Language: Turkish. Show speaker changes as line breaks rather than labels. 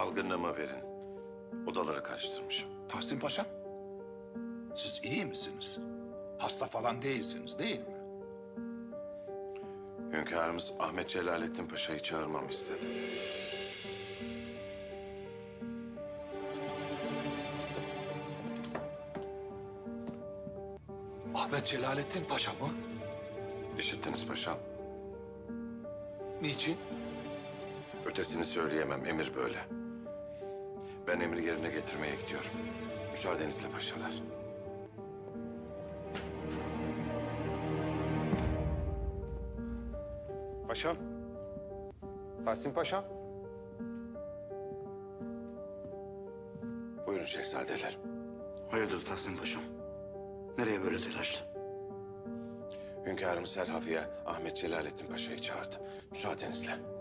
Dalgınlığıma verin. Odaları karıştırmışım.
Tahsin Paşam, siz iyi misiniz? Hasta falan değilsiniz değil mi?
Hünkârımız Ahmet Celalettin Paşa'yı çağırmamı istedi.
Ahmet Celalettin Paşa mı?
İşittiniz paşam.
Niçin?
Ötesini söyleyemem, emir böyle. Ben emri yerine getirmeye gidiyorum. Müsaadenizle paşalar.
Paşam. Tahsin Paşam.
Buyurun şehzadeler.
Hayırdır Tahsin Paşam? Nereye böyle telaşlı?
Hünkârımız Serhaviye Ahmet Celalettin Paşa'yı çağırdı. Müsaadenizle.